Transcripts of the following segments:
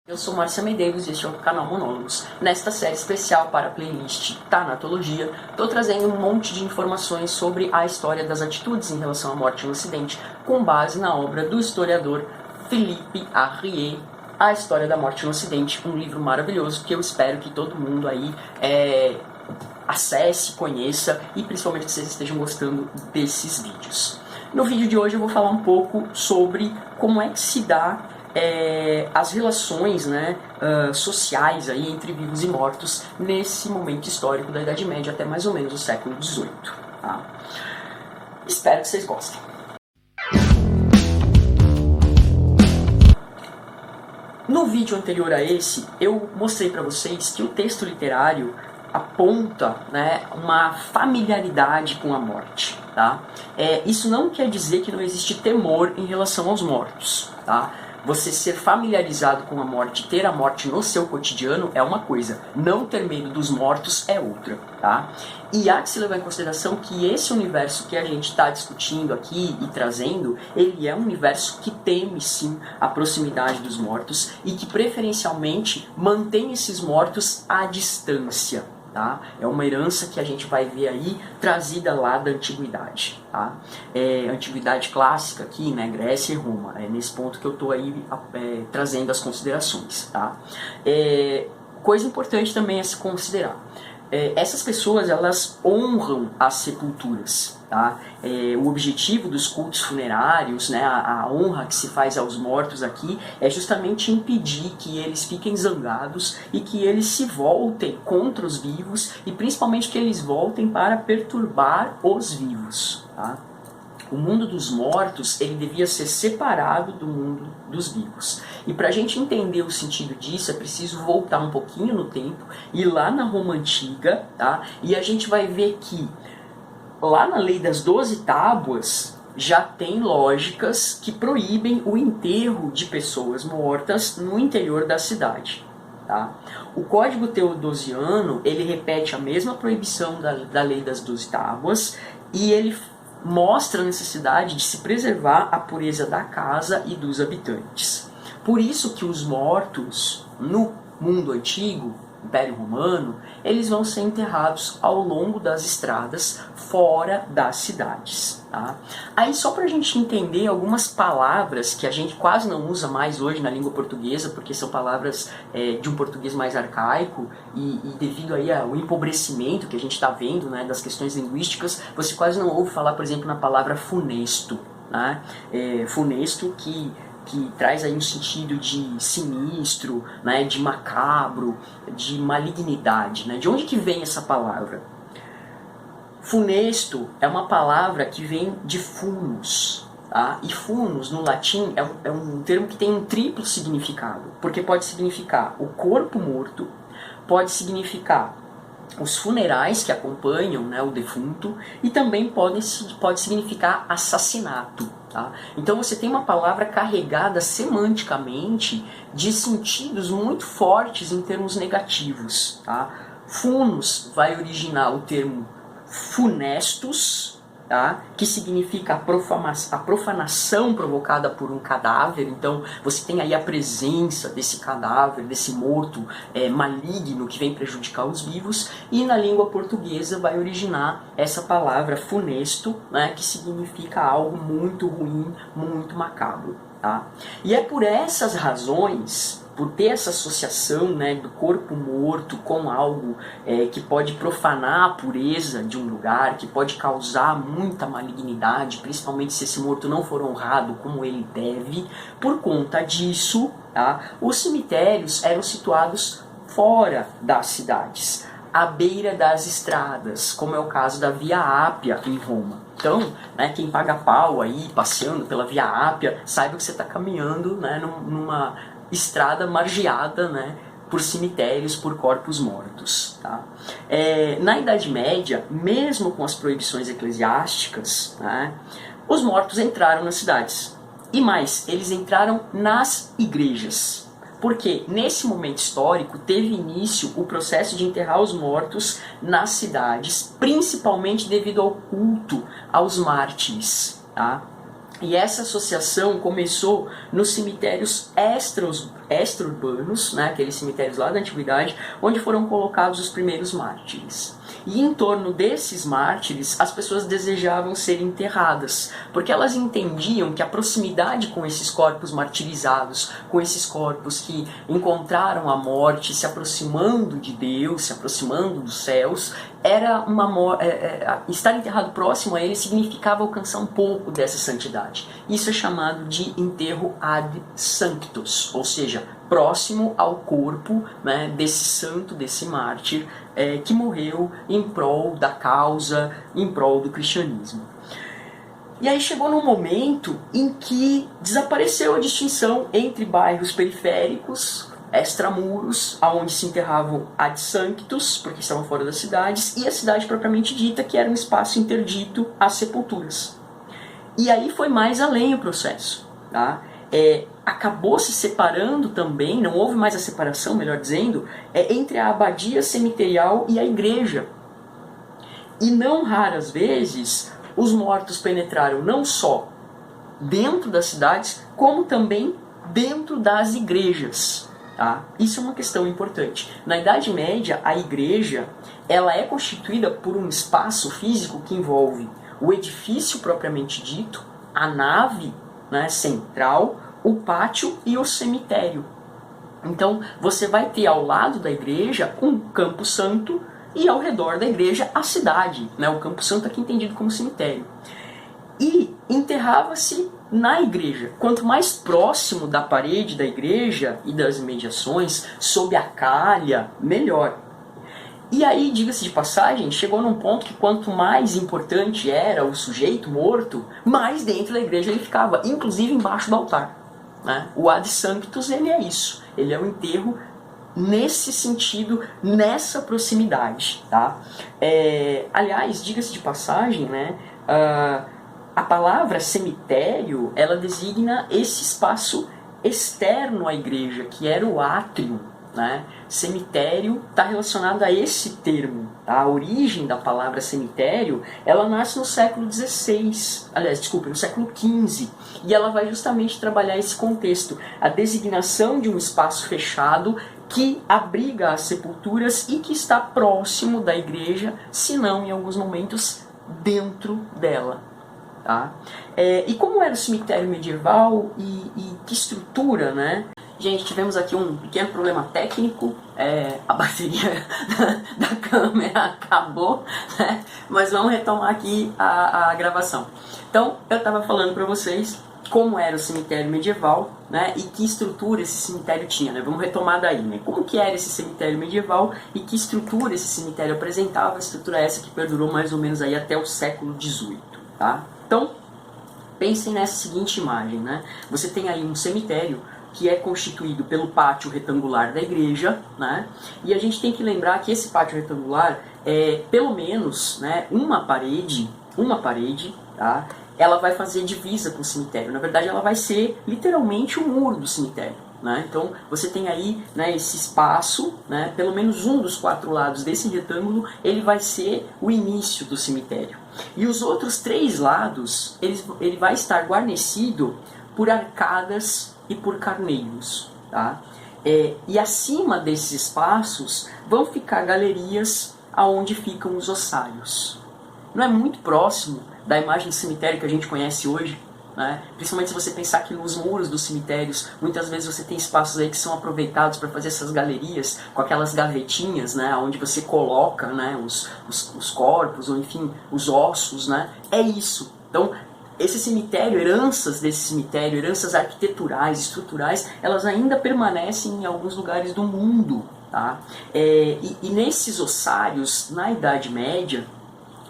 Eu sou Márcia Medeiros e este é o canal Monólogos. Nesta série especial para a playlist Tanatologia, estou trazendo um monte de informações sobre a história das atitudes em relação à morte no Ocidente, com base na obra do historiador Philippe Arrier, A História da Morte no Ocidente, um livro maravilhoso que eu espero que todo mundo aí acesse, conheça e principalmente que vocês estejam gostando desses vídeos. No vídeo de hoje eu vou falar um pouco sobre como é que se dá as relações sociais aí entre vivos e mortos nesse momento histórico da Idade Média até mais ou menos o século XVIII. Tá? Espero que vocês gostem. No vídeo anterior a esse, eu mostrei para vocês que o texto literário aponta uma familiaridade com a morte. Tá? Isso não quer dizer que não existe temor em relação aos mortos. Tá? Você ser familiarizado com a morte, ter a morte no seu cotidiano é uma coisa, não ter medo dos mortos é outra, tá? E há que se levar em consideração que esse universo que a gente está discutindo aqui e trazendo, ele é um universo que teme sim a proximidade dos mortos e que preferencialmente mantém esses mortos à distância. Tá? É uma herança que a gente vai ver aí trazida lá da antiguidade. Tá? Antiguidade clássica aqui, Grécia e Roma. É nesse ponto que eu estou aí trazendo as considerações. Tá? Coisa importante também a se considerar. Essas pessoas, elas honram as sepulturas. Tá? O objetivo dos cultos funerários, a honra que se faz aos mortos aqui, é justamente impedir que eles fiquem zangados e que eles se voltem contra os vivos e principalmente que eles voltem para perturbar os vivos. Tá? O mundo dos mortos, ele devia ser separado do mundo dos vivos. E para a gente entender o sentido disso, é preciso voltar um pouquinho no tempo, ir lá na Roma Antiga, tá? E a gente vai ver que lá na Lei das 12 Tábuas já tem lógicas que proíbem o enterro de pessoas mortas no interior da cidade. Tá? O Código Teodosiano, ele repete a mesma proibição da Lei das 12 Tábuas e ele mostra a necessidade de se preservar a pureza da casa e dos habitantes. Por isso que os mortos no mundo antigo, Império Romano, eles vão ser enterrados ao longo das estradas fora das cidades. Tá? Aí só para a gente entender algumas palavras que a gente quase não usa mais hoje na língua portuguesa, porque são palavras de um português mais arcaico e devido aí ao empobrecimento que a gente está vendo das questões linguísticas, você quase não ouve falar, por exemplo, na palavra funesto. Né? Funesto que traz aí um sentido de sinistro, de macabro, de malignidade. De onde que vem essa palavra? Funesto é uma palavra que vem de funus. Tá? E funus, no latim, é um termo que tem um triplo significado. Porque pode significar o corpo morto, pode significar os funerais que acompanham o defunto e também pode significar assassinato. Tá? Então você tem uma palavra carregada semanticamente de sentidos muito fortes em termos negativos. Tá? Funus vai originar o termo funestus, tá? Que significa a profanação provocada por um cadáver. Então você tem aí a presença desse cadáver, desse morto maligno que vem prejudicar os vivos, e na língua portuguesa vai originar essa palavra funesto, que significa algo muito ruim, muito macabro. Tá? E é por essas razões, por ter essa associação do corpo morto com algo que pode profanar a pureza de um lugar, que pode causar muita malignidade, principalmente se esse morto não for honrado como ele deve, por conta disso, tá, os cemitérios eram situados fora das cidades, à beira das estradas, como é o caso da Via Ápia em Roma. Então, quem paga pau aí, passeando pela Via Ápia, saiba que você está caminhando numa estrada margeada por cemitérios, por corpos mortos. Tá? Na Idade Média, mesmo com as proibições eclesiásticas, os mortos entraram nas cidades. E mais, eles entraram nas igrejas. Porque nesse momento histórico teve início o processo de enterrar os mortos nas cidades, principalmente devido ao culto aos mártires. Tá? E essa associação começou nos cemitérios extra-urbanos, né, aqueles cemitérios lá da antiguidade, onde foram colocados os primeiros mártires. E em torno desses mártires, as pessoas desejavam ser enterradas, porque elas entendiam que a proximidade com esses corpos martirizados, com esses corpos que encontraram a morte, se aproximando de Deus, se aproximando dos céus, era estar enterrado próximo a ele significava alcançar um pouco dessa santidade. Isso é chamado de enterro ad sanctus, ou seja, próximo ao corpo, né, desse santo, desse mártir, que morreu em prol da causa, em prol do cristianismo. E aí chegou num momento em que desapareceu a distinção entre bairros periféricos, extramuros, aonde se enterravam ad sanctus, porque estavam fora das cidades, e a cidade propriamente dita, que era um espaço interdito às sepulturas. E aí foi mais além o processo, tá? Acabou se separando também, não houve mais a separação, melhor dizendo, entre a abadia cemiterial e a igreja. E não raras vezes, os mortos penetraram não só dentro das cidades, como também dentro das igrejas. Tá? Isso é uma questão importante. Na Idade Média, a igreja ela é constituída por um espaço físico que envolve o edifício propriamente dito, a nave, né, central, o pátio e o cemitério. Então você vai ter ao lado da igreja um campo santo e ao redor da igreja a cidade, né, o campo santo aqui entendido como cemitério. E enterrava-se na igreja. Quanto mais próximo da parede da igreja e das imediações, sob a calha, melhor. E aí, diga-se de passagem, chegou num ponto que quanto mais importante era o sujeito morto, mais dentro da igreja ele ficava, inclusive embaixo do altar. Né? O ad sanctus, ele é isso. Ele é o enterro nesse sentido, nessa proximidade. Tá? Aliás, diga-se de passagem, né, a palavra cemitério, ela designa esse espaço externo à igreja, que era o átrio. Né? Cemitério está relacionado a esse termo. Tá? A origem da palavra cemitério, ela nasce no século XVI, no século XV, e ela vai justamente trabalhar esse contexto, a designação de um espaço fechado que abriga as sepulturas e que está próximo da igreja, se não em alguns momentos dentro dela. Tá? E como era o cemitério medieval e que estrutura, né? Gente, tivemos aqui um pequeno problema técnico, a bateria da câmera acabou, né? Mas vamos retomar aqui a gravação. Então, eu estava falando para vocês como era o cemitério medieval, né? E que estrutura esse cemitério tinha, né? Vamos retomar daí, né? Como que era esse cemitério medieval e que estrutura esse cemitério apresentava, a estrutura essa que perdurou mais ou menos aí até o século XVIII, tá? Então, pensem nessa seguinte imagem, né? Você tem aí um cemitério que é constituído pelo pátio retangular da igreja, né? E a gente tem que lembrar que esse pátio retangular é pelo menos, né, uma parede, tá? Ela vai fazer divisa com o cemitério. Na verdade, ela vai ser literalmente o muro do cemitério. Né? Então você tem aí, né, esse espaço, né, pelo menos um dos 4 lados desse retângulo, ele vai ser o início do cemitério. E os outros 3 lados, ele vai estar guarnecido por arcadas e por carneiros. Tá? E acima desses espaços vão ficar galerias aonde ficam os ossários. Não é muito próximo da imagem de cemitério que a gente conhece hoje, né? Principalmente se você pensar que nos muros dos cemitérios, muitas vezes você tem espaços aí que são aproveitados para fazer essas galerias, com aquelas gavetinhas, né, onde você coloca, né, os corpos, ou enfim, os ossos, né? É isso. Então, esse cemitério, heranças desse cemitério, heranças arquiteturais, estruturais, elas ainda permanecem em alguns lugares do mundo. Tá? E nesses ossários, na Idade Média,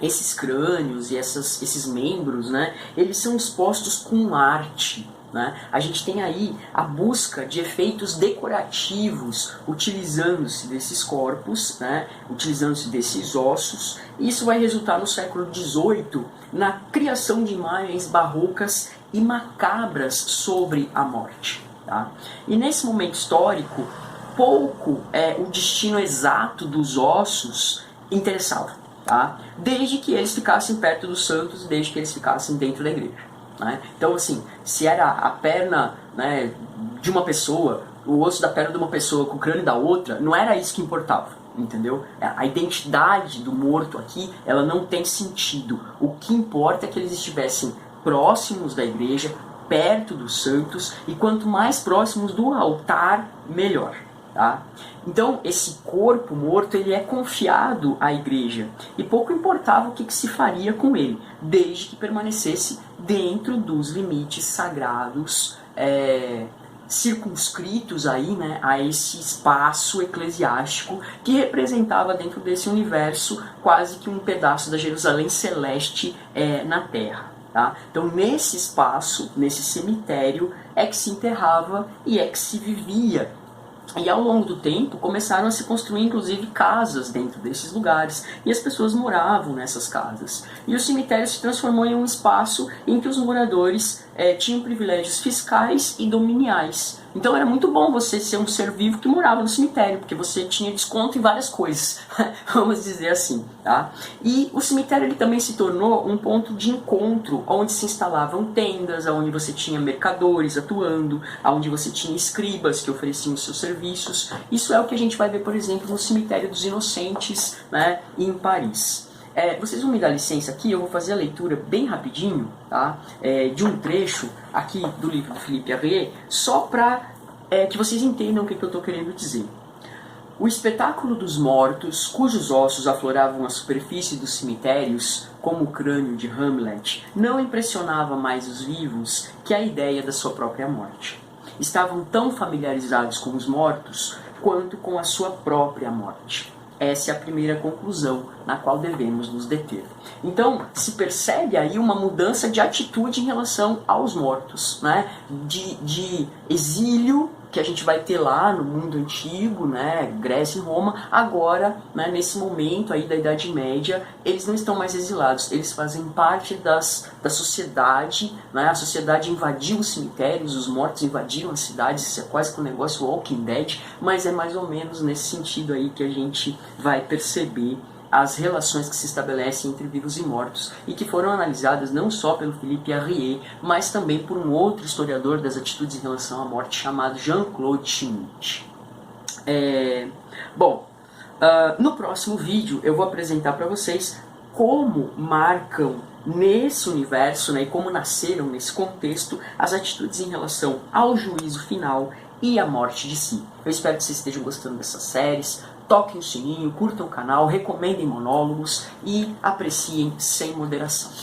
esses crânios e esses membros, né, eles são expostos com arte. Né? A gente tem aí a busca de efeitos decorativos, utilizando-se desses corpos, né, utilizando-se desses ossos. E isso vai resultar no século XVIII na criação de imagens barrocas e macabras sobre a morte. Tá? E nesse momento histórico, pouco o destino exato dos ossos interessava. Tá? Desde que eles ficassem perto dos santos, desde que eles ficassem dentro da igreja. Né? Então, assim, se era a perna, né, de uma pessoa, o osso da perna de uma pessoa com o crânio da outra, não era isso que importava, entendeu? A identidade do morto aqui, ela não tem sentido. O que importa é que eles estivessem próximos da igreja, perto dos santos, e quanto mais próximos do altar, melhor. Tá? Então, esse corpo morto, ele é confiado à igreja, e pouco importava o que se faria com ele, desde que permanecesse dentro dos limites sagrados, circunscritos aí, né, a esse espaço eclesiástico que representava dentro desse universo quase que um pedaço da Jerusalém celeste na Terra. Tá? Então, nesse espaço, nesse cemitério, é que se enterrava e é que se vivia. E ao longo do tempo começaram a se construir inclusive casas dentro desses lugares, e as pessoas moravam nessas casas. E o cemitério se transformou em um espaço em que os moradores tinham privilégios fiscais e dominiais. Então era muito bom você ser um ser vivo que morava no cemitério, porque você tinha desconto em várias coisas, vamos dizer assim. Tá? E o cemitério ele também se tornou um ponto de encontro, onde se instalavam tendas, onde você tinha mercadores atuando, onde você tinha escribas que ofereciam seus serviços. Isso é o que a gente vai ver, por exemplo, no Cemitério dos Inocentes, né, em Paris. Vocês vão me dar licença aqui, eu vou fazer a leitura bem rapidinho, tá? De um trecho aqui do livro do Philippe Arrier, só para que vocês entendam o que eu estou querendo dizer. O espetáculo dos mortos, cujos ossos afloravam a superfície dos cemitérios, como o crânio de Hamlet, não impressionava mais os vivos que a ideia da sua própria morte. Estavam tão familiarizados com os mortos quanto com a sua própria morte. Essa é a primeira conclusão na qual devemos nos deter. Então, se percebe aí uma mudança de atitude em relação aos mortos, né? De exílio que a gente vai ter lá no mundo antigo, né, Grécia e Roma. Agora, né, nesse momento aí da Idade Média, eles não estão mais exilados, eles fazem parte da sociedade, né, a sociedade invadiu os cemitérios, os mortos invadiram as cidades, isso é quase que um negócio Walking Dead, mas é mais ou menos nesse sentido aí que a gente vai perceber as relações que se estabelecem entre vivos e mortos, e que foram analisadas não só pelo Philippe Arrier, mas também por um outro historiador das atitudes em relação à morte chamado Jean-Claude Schmitt. No próximo vídeo eu vou apresentar para vocês como marcam nesse universo, né, e como nasceram nesse contexto as atitudes em relação ao juízo final e à morte de si. Eu espero que vocês estejam gostando dessas séries. Toquem o sininho, curtam o canal, recomendem monólogos e apreciem sem moderação.